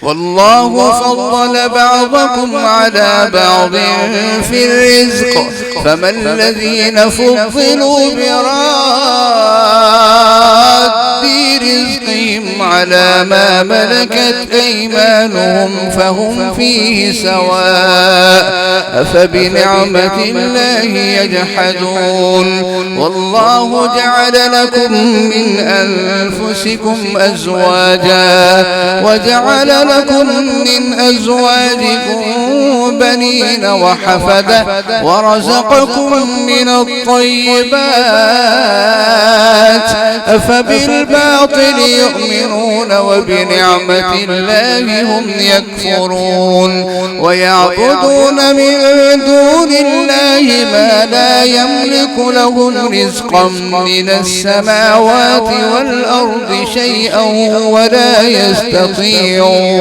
والله فضل بعضكم على بعض في الرزق فما الذين فضلوا براد رزقهم على ما ملكت أيمانهم فهم فيه سواء أفبنعمة الله يجحدون والله جعل لكم من أنفسكم أزواجا وجعل لكم من أزواجكم بنين وحفدة ورزقكم من الطيبات أفبالباطل يؤمنون وبنعمة الله هم يكفرون ويعبدون من دون الله ما لا يملك لهم رزقا من السماوات والأرض شيئا ولا يستطيعون